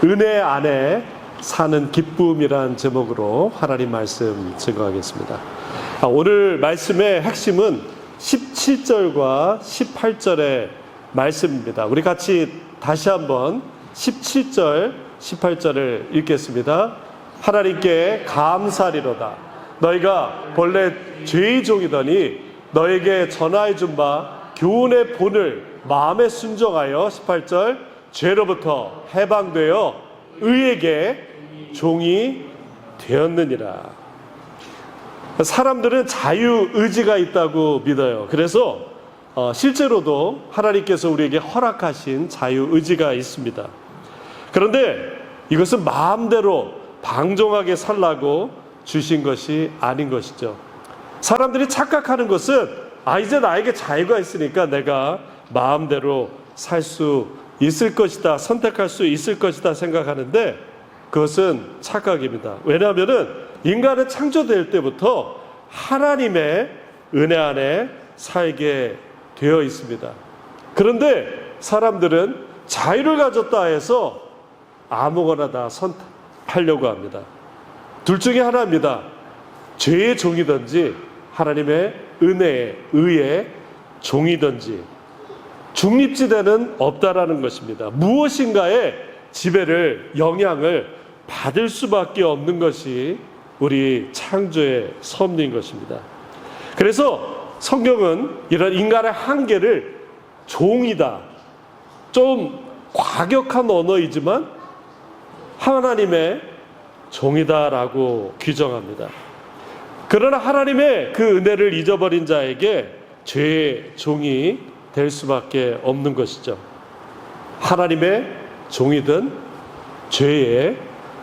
은혜 안에 사는 기쁨이란 제목으로 하나님 말씀 증거하겠습니다. 오늘 말씀의 핵심은 17절과 18절의 말씀입니다. 우리 같이 다시 한번 17절, 18절을 읽겠습니다. 하나님께 감사리로다. 너희가 본래 죄의 종이더니 너에게 전하여 준 바 교훈의 본을 마음에 순종하여 18절 죄로부터 해방되어 의에게 종이 되었느니라. 사람들은 자유의지가 있다고 믿어요. 그래서 실제로도 하나님께서 우리에게 허락하신 자유의지가 있습니다. 그런데 이것은 마음대로 방종하게 살라고 주신 것이 아닌 것이죠. 사람들이 착각하는 것은 이제 나에게 자유가 있으니까 내가 마음대로 살 수 있을 것이다, 선택할 수 있을 것이다 생각하는데 그것은 착각입니다. 왜냐하면 인간은 창조될 때부터 하나님의 은혜 안에 살게 되어 있습니다. 그런데 사람들은 자유를 가졌다 해서 아무거나 다 선택하려고 합니다. 둘 중에 하나입니다. 죄의 종이든지 하나님의 은혜의 의의 종이든지 중립지대는 없다라는 것입니다. 무엇인가의 지배를, 영향을 받을 수밖에 없는 것이 우리 창조의 섭리인 것입니다. 그래서 성경은 이런 인간의 한계를 종이다, 좀 과격한 언어이지만 하나님의 종이다라고 규정합니다. 그러나 하나님의 그 은혜를 잊어버린 자에게 죄의 종이 될 수밖에 없는 것이죠. 하나님의 종이든 죄의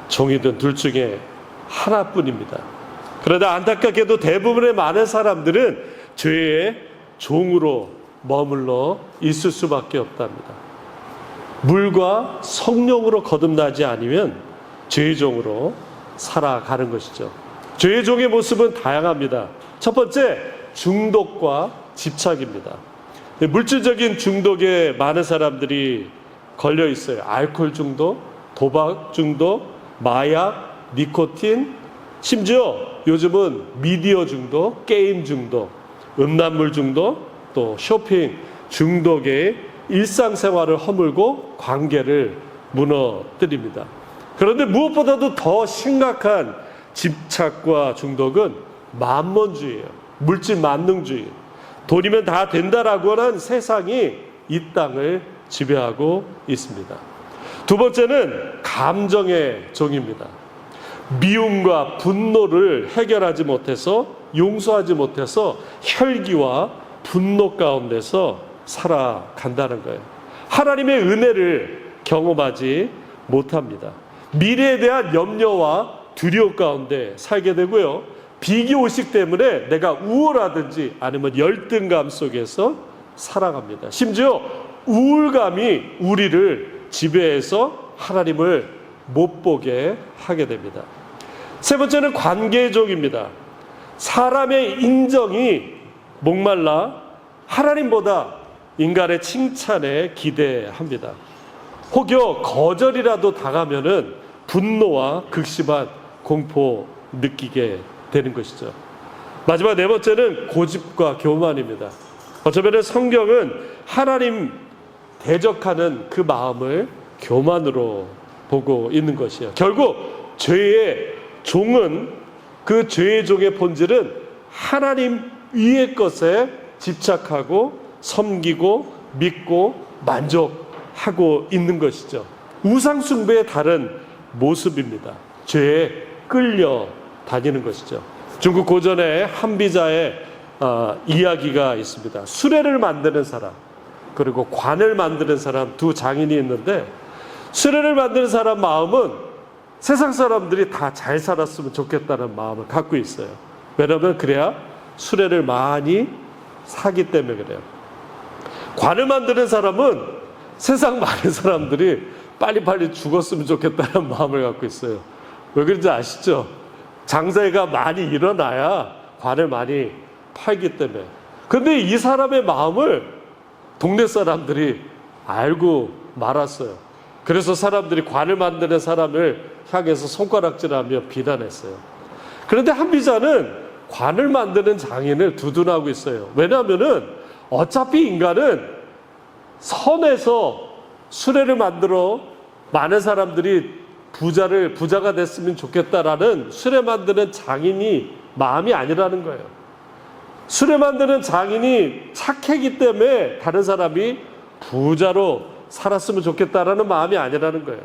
종이든 둘 중에 하나뿐입니다. 그러나 안타깝게도 대부분의 많은 사람들은 죄의 종으로 머물러 있을 수밖에 없답니다. 물과 성령으로 거듭나지 않으면 죄의 종으로 살아가는 것이죠. 죄의 종의 모습은 다양합니다. 첫 번째, 중독과 집착입니다. 물질적인 중독에 많은 사람들이 걸려 있어요. 알코올 중독, 도박 중독, 마약, 니코틴, 심지어 요즘은 미디어 중독, 게임 중독, 음란물 중독, 또 쇼핑 중독에 일상생활을 허물고 관계를 무너뜨립니다. 그런데 무엇보다도 더 심각한 집착과 중독은 만몬주의예요. 물질 만능주의. 돈이면 다 된다라고 하는 세상이 이 땅을 지배하고 있습니다. 두 번째는 감정의 종입니다. 미움과 분노를 해결하지 못해서, 용서하지 못해서 혈기와 분노 가운데서 살아간다는 거예요. 하나님의 은혜를 경험하지 못합니다. 미래에 대한 염려와 두려움 가운데 살게 되고요. 비교의식 때문에 내가 우울하든지 아니면 열등감 속에서 살아갑니다. 심지어 우울감이 우리를 지배해서 하나님을 못 보게 하게 됩니다. 세 번째는 관계의 종입니다. 사람의 인정이 목말라 하나님보다 인간의 칭찬에 기대합니다. 혹여 거절이라도 당하면은 분노와 극심한 공포 느끼게 되는 것이죠. 마지막 네 번째는 고집과 교만입니다. 어쩌면 성경은 하나님 대적하는 그 마음을 교만으로 보고 있는 것이에요. 결국 죄의 종은, 그 죄의 종의 본질은 하나님 위의 것에 집착하고 섬기고 믿고 만족하고 있는 것이죠. 우상 숭배의 다른 모습입니다. 죄에 끌려 다니는 것이죠. 중국 고전에 한비자의 이야기가 있습니다. 수레를 만드는 사람, 그리고 관을 만드는 사람, 두 장인이 있는데, 수레를 만드는 사람 마음은 세상 사람들이 다 잘 살았으면 좋겠다는 마음을 갖고 있어요. 왜냐하면 그래야 수레를 많이 사기 때문에 그래요. 관을 만드는 사람은 세상 많은 사람들이 빨리빨리 죽었으면 좋겠다는 마음을 갖고 있어요. 왜 그런지 아시죠? 장사가 많이 일어나야 관을 많이 팔기 때문에. 그런데 이 사람의 마음을 동네 사람들이 알고 말았어요. 그래서 사람들이 관을 만드는 사람을 향해서 손가락질하며 비난했어요. 그런데 한비자는 관을 만드는 장인을 두둔하고 있어요. 왜냐하면은 어차피 인간은 선에서 수레를 만들어 많은 사람들이 부자가 됐으면 좋겠다라는 수레 만드는 장인이 마음이 아니라는 거예요. 수레 만드는 장인이 착했기 때문에 다른 사람이 부자로 살았으면 좋겠다라는 마음이 아니라는 거예요.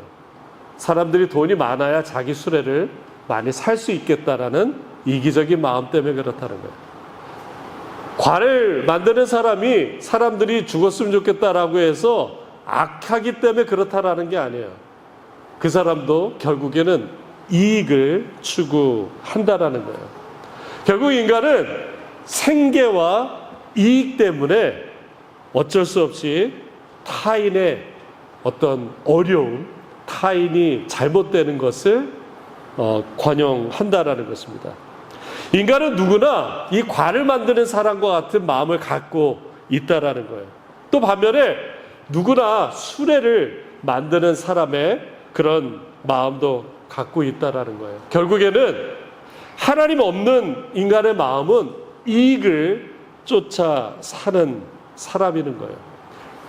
사람들이 돈이 많아야 자기 수레를 많이 살 수 있겠다라는 이기적인 마음 때문에 그렇다는 거예요. 관을 만드는 사람이 사람들이 죽었으면 좋겠다라고 해서 악하기 때문에 그렇다라는 게 아니에요. 그 사람도 결국에는 이익을 추구한다라는 거예요. 결국 인간은 생계와 이익 때문에 어쩔 수 없이 타인의 어떤 어려움, 타인이 잘못되는 것을 관용한다라는 것입니다. 인간은 누구나 이 관을 만드는 사람과 같은 마음을 갖고 있다라는 거예요. 또 반면에 누구나 수레를 만드는 사람의 그런 마음도 갖고 있다라는 거예요. 결국에는 하나님 없는 인간의 마음은 이익을 쫓아 사는 사람이는 거예요.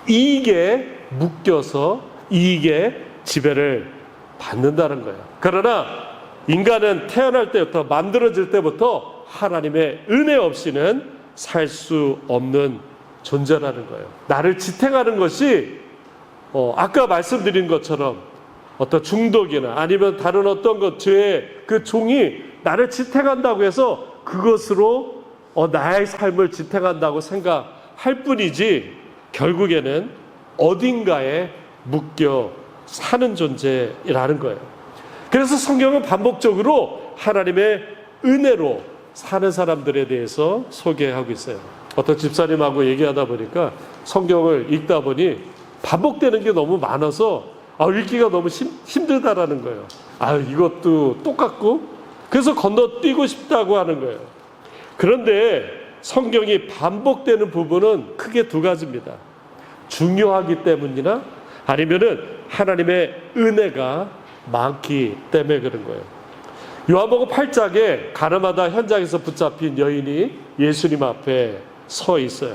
이익에 묶여서 이익의 지배를 받는다는 거예요. 그러나 인간은 태어날 때부터, 만들어질 때부터 하나님의 은혜 없이는 살 수 없는 존재라는 거예요. 나를 지탱하는 것이 아까 말씀드린 것처럼 어떤 중독이나 아니면 다른 어떤 것, 죄의 그 종이 나를 지탱한다고 해서 그것으로 나의 삶을 지탱한다고 생각할 뿐이지, 결국에는 어딘가에 묶여 사는 존재라는 거예요. 그래서 성경은 반복적으로 하나님의 은혜로 사는 사람들에 대해서 소개하고 있어요. 어떤 집사님하고 얘기하다 보니까 성경을 읽다 보니 반복되는 게 너무 많아서 읽기가 너무 힘들다라는 거예요. 이것도 똑같고, 그래서 건너뛰고 싶다고 하는 거예요. 그런데 성경이 반복되는 부분은 크게 두 가지입니다. 중요하기 때문이나 아니면은 하나님의 은혜가 많기 때문에 그런 거예요. 요한복음 8장에 가늠하다 현장에서 붙잡힌 여인이 예수님 앞에 서 있어요.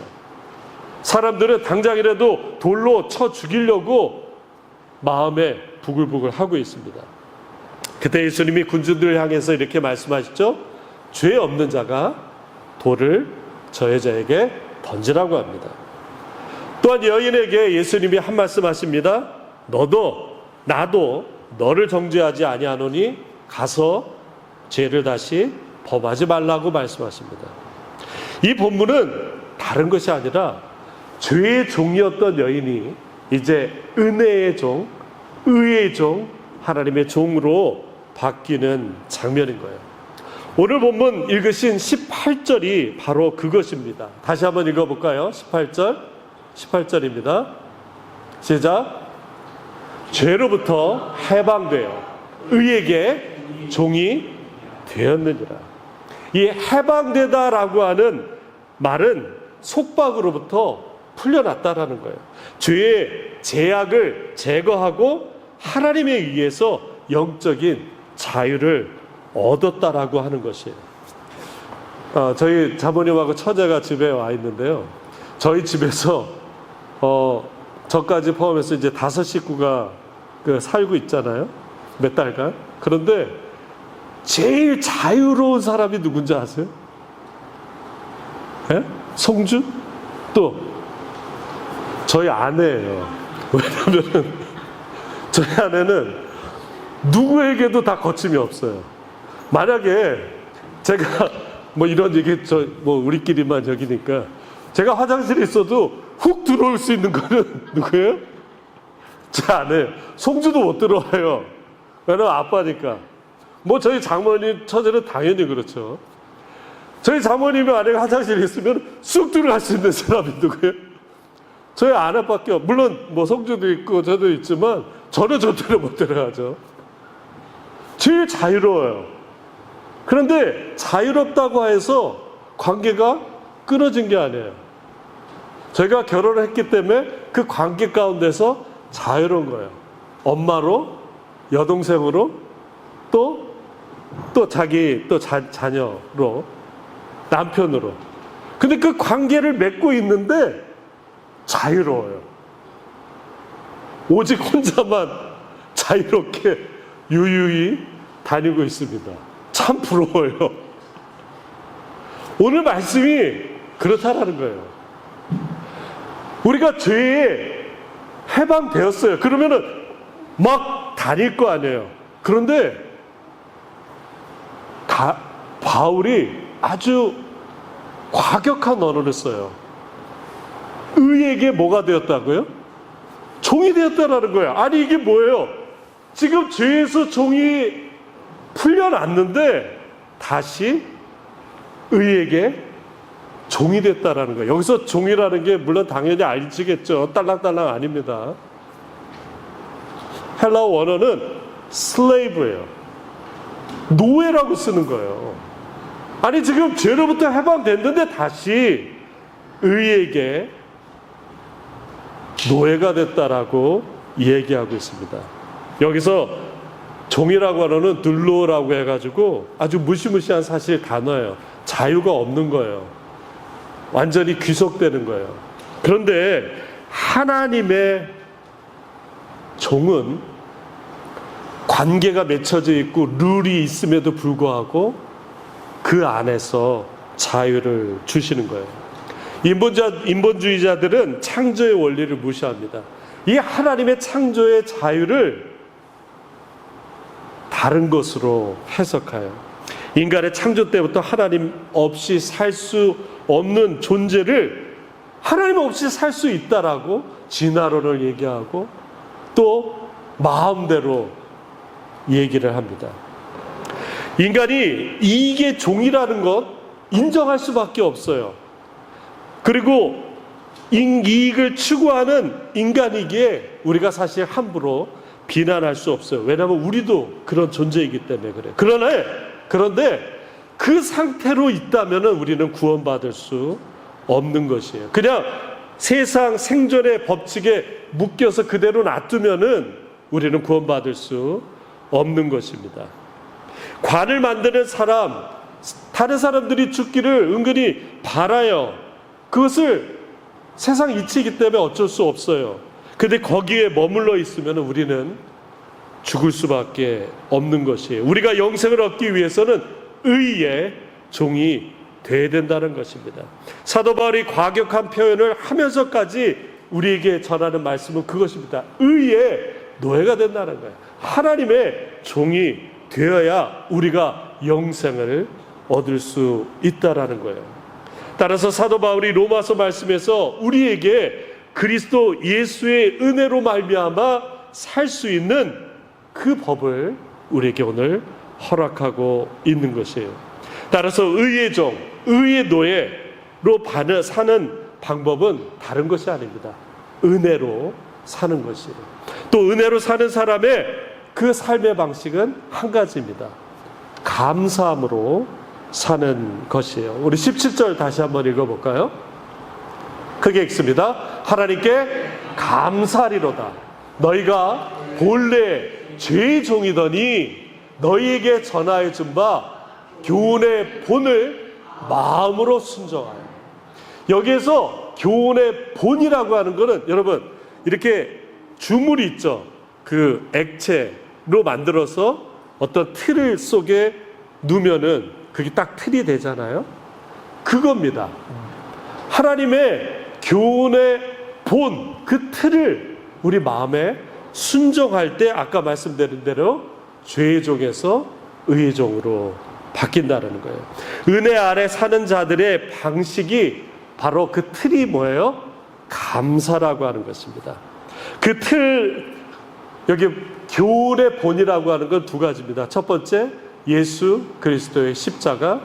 사람들은 당장이라도 돌로 쳐 죽이려고 마음에 부글부글 하고 있습니다. 그때 예수님이 군중들을 향해서 이렇게 말씀하시죠. 죄 없는 자가 돌을 저 여자에게 던지라고 합니다. 또한 여인에게 예수님이 한 말씀 하십니다. 나도 너를 정죄하지 아니하노니 가서 죄를 다시 범하지 말라고 말씀하십니다. 이 본문은 다른 것이 아니라 죄의 종이었던 여인이 이제 은혜의 종, 의의 종, 하나님의 종으로 바뀌는 장면인 거예요. 오늘 본문 읽으신 18절이 바로 그것입니다. 다시 한번 읽어볼까요? 18절입니다. 시작. 죄로부터 해방되어 의에게 종이 되었느니라. 이 해방되다라고 하는 말은 속박으로부터 풀려났다라는 거예요. 죄의 제약을 제거하고 하나님에 의해서 영적인 자유를 얻었다라고 하는 것이에요. 저희 자모님하고 처제가 집에 와 있는데요. 저희 집에서 저까지 포함해서 이제 5 식구가 살고 있잖아요. 몇 달간. 그런데 제일 자유로운 사람이 누군지 아세요? 예? 송주? 또 저희 아내예요. 왜냐하면 저희 아내는 누구에게도 다 거침이 없어요. 만약에 제가 이런 얘기 우리끼리만 여기니까 제가 화장실에 있어도 훅 들어올 수 있는 거는 누구예요? 제 아내. 송주도 못 들어와요. 왜냐면 아빠니까. 저희 장모님 처제는 당연히 그렇죠. 저희 장모님이 만약에 화장실에 있으면 쑥 들어갈 수 있는 사람이 누구예요? 저희 아내밖에 물론 송주도 있고 저도 있지만 저는 절대로 못 들어가죠. 제일 자유로워요. 그런데 자유롭다고 해서 관계가 끊어진 게 아니에요. 저희가 결혼을 했기 때문에 그 관계 가운데서 자유로운 거예요. 엄마로, 여동생으로, 또 자기 자녀로, 남편으로. 근데 그 관계를 맺고 있는데 자유로워요. 오직 혼자만 자유롭게 유유히 다니고 있습니다. 참 부러워요. 오늘 말씀이 그렇다라는 거예요. 우리가 죄에 해방되었어요. 그러면은 막 다닐 거 아니에요. 그런데 바울이 아주 과격한 언어를 써요. 의에게 뭐가 되었다고요? 종이 되었다라는 거예요. 아니 이게 뭐예요? 지금 죄에서 종이 풀려났는데 다시 의에게 종이 됐다라는 거예요. 여기서 종이라는 게 물론 당연히 알지겠죠. 딸랑딸랑 아닙니다. 헬라어 원어는 slave예요. 노예라고 쓰는 거예요. 아니 지금 죄로부터 해방됐는데 다시 의에게 노예가 됐다라고 얘기하고 있습니다. 여기서 종이라고 하는 둘로라고 해가지고 아주 무시무시한 사실 단어예요. 자유가 없는 거예요. 완전히 귀속되는 거예요. 그런데 하나님의 종은 관계가 맺혀져 있고 룰이 있음에도 불구하고 그 안에서 자유를 주시는 거예요. 인본주의자들은 창조의 원리를 무시합니다. 이 하나님의 창조의 자유를 다른 것으로 해석해요. 인간의 창조 때부터 하나님 없이 살 수 없는 존재를 하나님 없이 살 수 있다라고 진화론을 얘기하고 또 마음대로 얘기를 합니다. 인간이 이익의 종이라는 것 인정할 수밖에 없어요. 그리고 이익을 추구하는 인간이기에 우리가 사실 함부로 비난할 수 없어요. 왜냐하면 우리도 그런 존재이기 때문에 그래요. 그런데 그 상태로 있다면 우리는 구원받을 수 없는 것이에요. 그냥 세상 생존의 법칙에 묶여서 그대로 놔두면 우리는 구원받을 수 없는 것입니다. 관을 만드는 사람, 다른 사람들이 죽기를 은근히 바라요. 그것을 세상 이치이기 때문에 어쩔 수 없어요. 근데 거기에 머물러 있으면 우리는 죽을 수밖에 없는 것이에요. 우리가 영생을 얻기 위해서는 의의 종이 돼야 된다는 것입니다. 사도 바울이 과격한 표현을 하면서까지 우리에게 전하는 말씀은 그것입니다. 의의 노예가 된다는 거예요. 하나님의 종이 되어야 우리가 영생을 얻을 수 있다라는 거예요. 따라서 사도 바울이 로마서 말씀에서 우리에게 그리스도 예수의 은혜로 말미암아 살 수 있는 그 법을 우리에게 오늘 허락하고 있는 것이에요. 따라서 의의 종, 의의 노예로 사는 방법은 다른 것이 아닙니다. 은혜로 사는 것이에요. 또 은혜로 사는 사람의 그 삶의 방식은 한 가지입니다. 감사함으로 사는 것이에요. 우리 17절 다시 한번 읽어볼까요? 크게 읽습니다. 하나님께 감사하리로다. 너희가 본래 죄의 종이더니 너희에게 전하여 준 바 교훈의 본을 마음으로 순종하여. 여기에서 교훈의 본이라고 하는 것은 여러분 이렇게 주물이 있죠. 그 액체로 만들어서 어떤 틀 속에 넣으면은 그게 딱 틀이 되잖아요. 그겁니다. 하나님의 교훈의 본, 그 틀을 우리 마음에 순종할 때 아까 말씀드린 대로 죄의 종에서 의의 종으로 바뀐다는 거예요. 은혜 아래 사는 자들의 방식이 바로 그 틀이 뭐예요? 감사라고 하는 것입니다. 그 틀, 여기 교훈의 본이라고 하는 건 두 가지입니다. 첫 번째, 예수 그리스도의 십자가.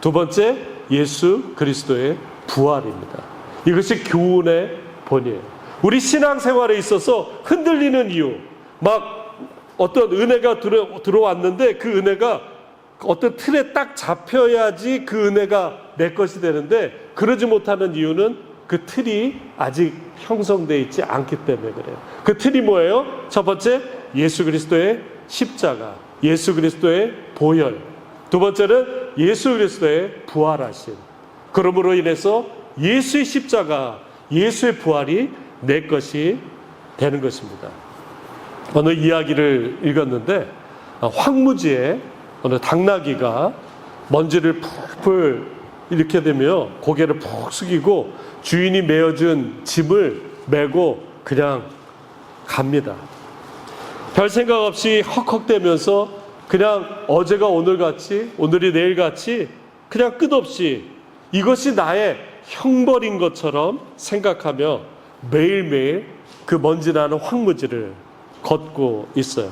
두 번째, 예수 그리스도의 부활입니다. 이것이 교훈의 본이에요. 우리 신앙생활에 있어서 흔들리는 이유, 막 어떤 은혜가 들어왔는데 그 은혜가 어떤 틀에 딱 잡혀야지 그 은혜가 내 것이 되는데 그러지 못하는 이유는 그 틀이 아직 형성되어 있지 않기 때문에 그래요. 그 틀이 뭐예요? 첫 번째, 예수 그리스도의 십자가, 예수 그리스도의 보혈. 두 번째는 예수 그리스도의 부활하심. 그러므로 인해서 예수의 십자가, 예수의 부활이 내 것이 되는 것입니다. 어느 이야기를 읽었는데 황무지에 어느 당나귀가 먼지를 풀풀 이렇게 되며 고개를 푹 숙이고 주인이 메어준 짐을 메고 그냥 갑니다. 별 생각 없이 헉헉대면서 그냥 어제가 오늘같이, 오늘이 내일같이 그냥 끝없이 이것이 나의 형벌인 것처럼 생각하며 매일매일 그 먼지 나는 황무지를 걷고 있어요.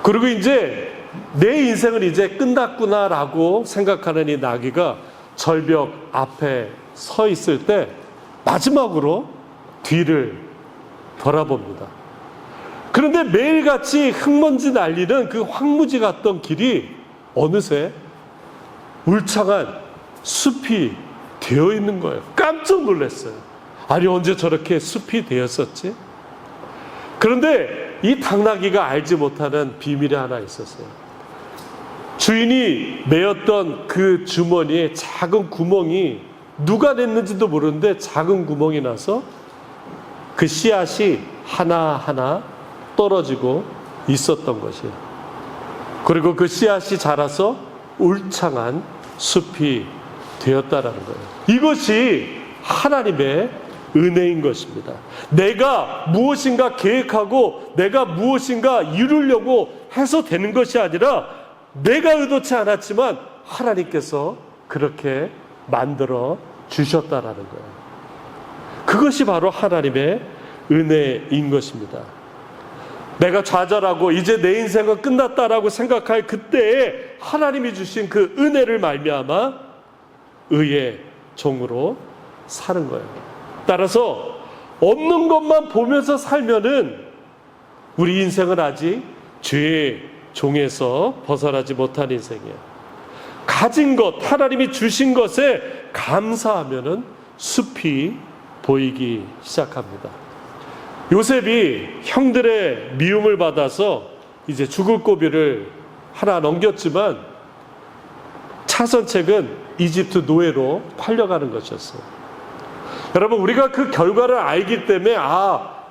그리고 이제 내 인생은 이제 끝났구나라고 생각하는 이 나귀가 절벽 앞에 서 있을 때 마지막으로 뒤를 돌아봅니다. 그런데 매일같이 흙먼지 날리는 그 황무지 같던 길이 어느새 울창한 숲이 되어 있는 거예요. 깜짝 놀랐어요. 아니, 언제 저렇게 숲이 되었었지? 그런데 이 당나귀가 알지 못하는 비밀이 하나 있었어요. 주인이 메었던 그 주머니에 작은 구멍이 누가 냈는지도 모르는데 작은 구멍이 나서 그 씨앗이 하나하나 떨어지고 있었던 것이에요. 그리고 그 씨앗이 자라서 울창한 숲이 되었다라는 거예요. 이것이 하나님의 은혜인 것입니다. 내가 무엇인가 계획하고 내가 무엇인가 이루려고 해서 되는 것이 아니라 내가 의도치 않았지만 하나님께서 그렇게 만들어 주셨다라는 거예요. 그것이 바로 하나님의 은혜인 것입니다. 내가 좌절하고 이제 내 인생은 끝났다라고 생각할 그때에 하나님이 주신 그 은혜를 말미암아 의의 종으로 사는 거예요. 따라서 없는 것만 보면서 살면은 우리 인생은 아직 죄의 종에서 벗어나지 못한 인생이에요. 가진 것, 하나님이 주신 것에 감사하면은 숲이 보이기 시작합니다. 요셉이 형들의 미움을 받아서 이제 죽을 고비를 하나 넘겼지만 차선책은 이집트 노예로 팔려가는 것이었어요. 여러분, 우리가 그 결과를 알기 때문에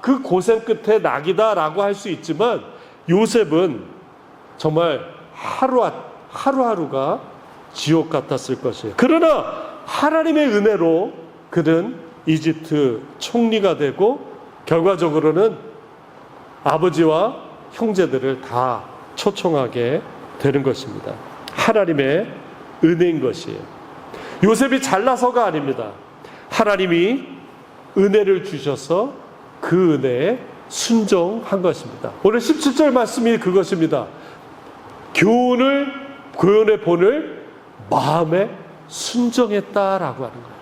그 고생 끝에 낙이다라고 할 수 있지만 요셉은 정말 하루하루가 지옥 같았을 것이에요. 그러나 하나님의 은혜로 그는 이집트 총리가 되고 결과적으로는 아버지와 형제들을 다 초청하게 되는 것입니다. 하나님의 은혜인 것이에요. 요셉이 잘나서가 아닙니다. 하나님이 은혜를 주셔서 그 은혜에 순종한 것입니다. 오늘 17절 말씀이 그것입니다. 교훈의 본을 마음에 순종했다라고 하는 거예요.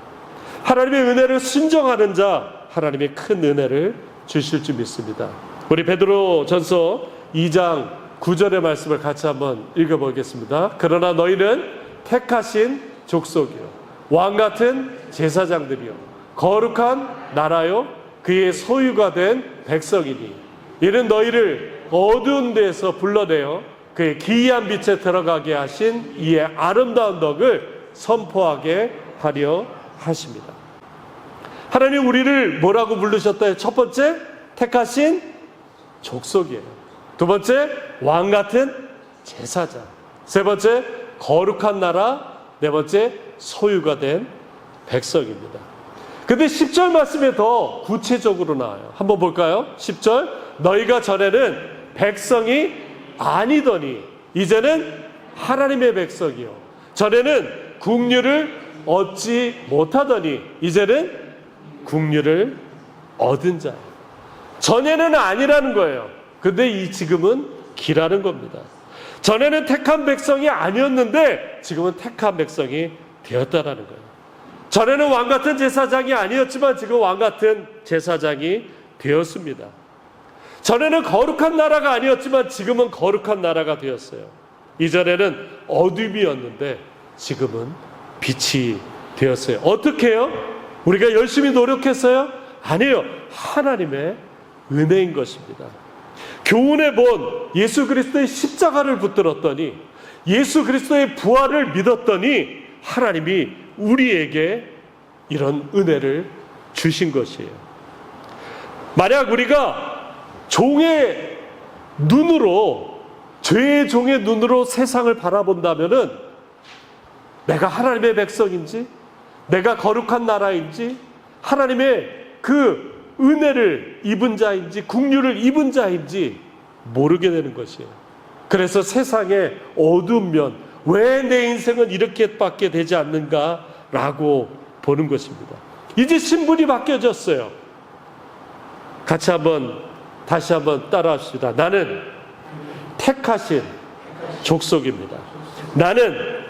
하나님의 은혜를 순종하는 자, 하나님이 큰 은혜를 주실 줄 믿습니다. 우리 베드로전서 2장 9절의 말씀을 같이 한번 읽어보겠습니다. 그러나 너희는 택하신 족속이요 왕같은 제사장들이요 거룩한 나라요 그의 소유가 된 백성이니 이는 너희를 어두운 데에서 불러내어 그의 기이한 빛에 들어가게 하신 이의 아름다운 덕을 선포하게 하려 하십니다. 하나님 우리를 뭐라고 부르셨다요? 첫 번째, 택하신 족속이에요. 두 번째, 왕 같은 제사장. 세 번째, 거룩한 나라. 네 번째, 소유가 된 백성입니다. 근데 10절 말씀에 더 구체적으로 나와요. 한번 볼까요? 10절, 너희가 전에는 백성이 아니더니 이제는 하나님의 백성이요 전에는 국류를 얻지 못하더니 이제는 국류를 얻은 자예요. 전에는 아니라는 거예요. 근데 지금은 기라는 겁니다. 전에는 택한 백성이 아니었는데 지금은 택한 백성이 되었다라는 거예요. 전에는 왕같은 제사장이 아니었지만 지금 왕같은 제사장이 되었습니다. 전에는 거룩한 나라가 아니었지만 지금은 거룩한 나라가 되었어요. 이전에는 어둠이었는데 지금은 빛이 되었어요. 어떻게 해요? 우리가 열심히 노력했어요? 아니에요. 하나님의 은혜인 것입니다. 교훈해 본 예수 그리스도의 십자가를 붙들었더니, 예수 그리스도의 부활을 믿었더니 하나님이 우리에게 이런 은혜를 주신 것이에요. 만약 우리가 종의 눈으로, 죄의 종의 눈으로 세상을 바라본다면은 내가 하나님의 백성인지, 내가 거룩한 나라인지, 하나님의 그 은혜를 입은 자인지, 긍휼을 입은 자인지 모르게 되는 것이에요. 그래서 세상의 어두운 면, 왜 내 인생은 이렇게밖에 되지 않는가라고 보는 것입니다. 이제 신분이 바뀌어졌어요. 다시 한번 따라합시다. 나는 택하신 족속입니다. 나는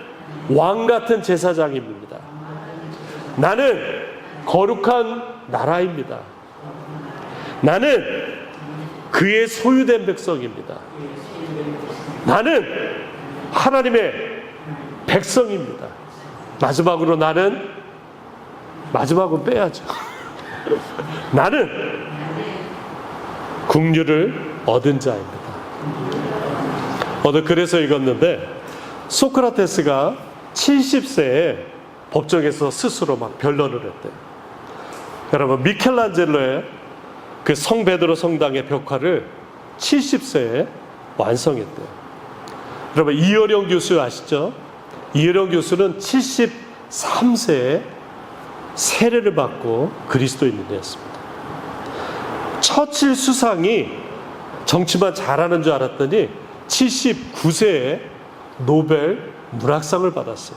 왕 같은 제사장입니다. 나는 거룩한 나라입니다. 나는 그의 소유된 백성입니다. 나는 하나님의 백성입니다. 마지막으로 마지막은 빼야죠. 나는 긍휼을 얻은 자입니다. 오늘 그래서 읽었는데, 소크라테스가 70세에 법정에서 스스로 막 변론을 했대요. 여러분, 미켈란젤로의 그 성베드로 성당의 벽화를 70세에 완성했대요. 여러분, 이어령 교수 아시죠? 이어령 교수는 73세에 세례를 받고 그리스도인이 되었습니다. 처칠 수상이 정치만 잘하는 줄 알았더니 79세에 노벨 문학상을 받았어요.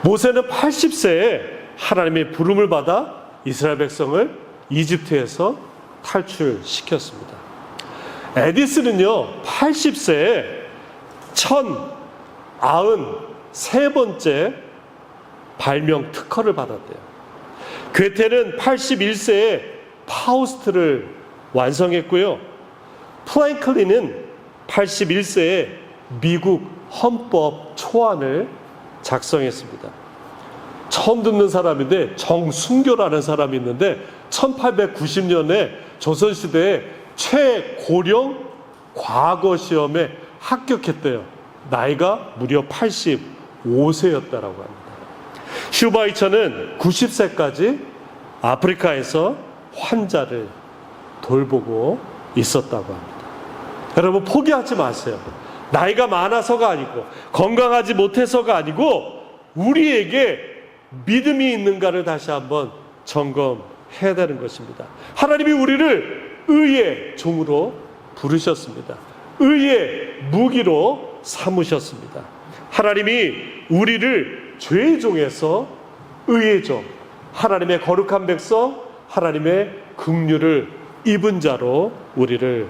모세는 80세에 하나님의 부름을 받아 이스라엘 백성을 이집트에서 탈출시켰습니다. 에디슨은요, 80세에 1093번째 발명 특허를 받았대요. 괴테는 81세에 파우스트를 완성했고요. 프랭클린은 81세에 미국 헌법 초안을 작성했습니다. 처음 듣는 사람인데, 정순교라는 사람이 있는데 1890년에 조선시대에 최고령 과거 시험에 합격했대요. 나이가 무려 85세였다라고 합니다. 슈바이처는 90세까지 아프리카에서 환자를 돌보고 있었다고 합니다. 여러분, 포기하지 마세요. 나이가 많아서가 아니고, 건강하지 못해서가 아니고, 우리에게 믿음이 있는가를 다시 한번 점검해야 되는 것입니다. 하나님이 우리를 의의 종으로 부르셨습니다. 의의 무기로 삼으셨습니다. 하나님이 우리를 죄의 종에서 의의 종, 하나님의 거룩한 백성, 하나님의 긍휼을 입은 자로 우리를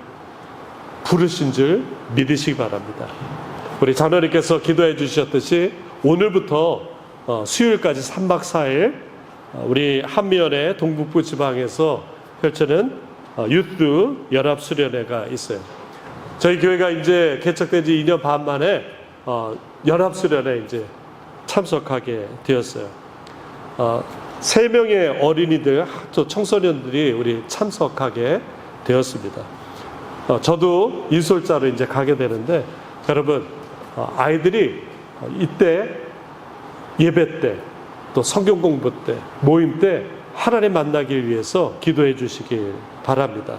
부르신 줄 믿으시기 바랍니다. 우리 자녀님께서 기도해 주셨듯이 오늘부터 수요일까지 3박 4일 우리 한미연의 동북부 지방에서 펼치는 유스 연합수련회가 있어요. 저희 교회가 이제 개척된 지 2년 반 만에 연합수련회 이제 참석하게 되었어요. 3명의 어린이들, 또 청소년들이 우리 참석하게 되었습니다. 저도 인솔자로 이제 가게 되는데, 여러분, 아이들이 이때 예배 때, 또 성경 공부 때, 모임 때 하나님 만나기 위해서 기도해 주시길 바랍니다.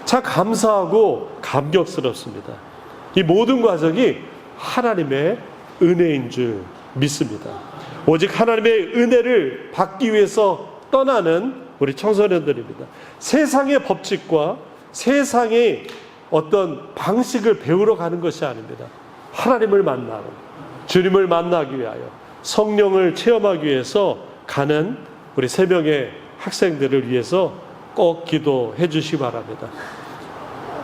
참 감사하고 감격스럽습니다. 이 모든 과정이 하나님의 은혜인 줄 믿습니다. 오직 하나님의 은혜를 받기 위해서 떠나는 우리 청소년들입니다. 세상의 법칙과 세상의 어떤 방식을 배우러 가는 것이 아닙니다. 하나님을 만나고 주님을 만나기 위하여, 성령을 체험하기 위해서 가는 우리 3명의 학생들을 위해서 꼭 기도해 주시기 바랍니다.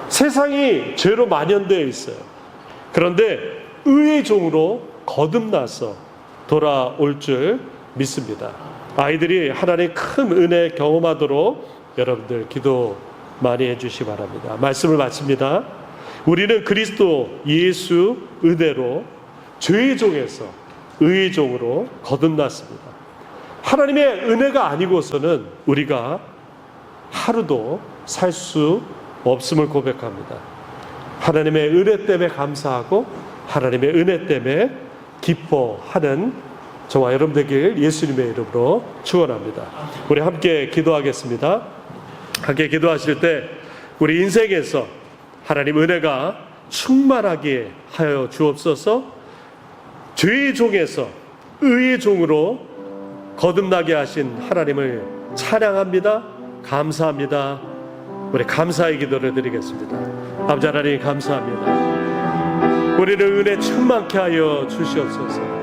세상이 죄로 만연되어 있어요. 그런데 의의 종으로 거듭나서 돌아올 줄 믿습니다. 아이들이 하나님의 큰 은혜 경험하도록 여러분들 기도 많이 해주시기 바랍니다. 말씀을 마칩니다. 우리는 그리스도 예수 은혜로 죄의 종에서 의의 종으로 거듭났습니다. 하나님의 은혜가 아니고서는 우리가 하루도 살 수 없음을 고백합니다. 하나님의 은혜 때문에 감사하고 하나님의 은혜 때문에 기뻐하는 저와 여러분 되길 예수님의 이름으로 축원합니다. 우리 함께 기도하겠습니다. 함께 기도하실 때 우리 인생에서 하나님 은혜가 충만하게 하여 주옵소서. 죄의 종에서 의의 종으로 거듭나게 하신 하나님을 찬양합니다. 감사합니다. 우리 감사의 기도를 드리겠습니다. 아버지 하나님 감사합니다. 우리를 은혜 충만케 하여 주시옵소서.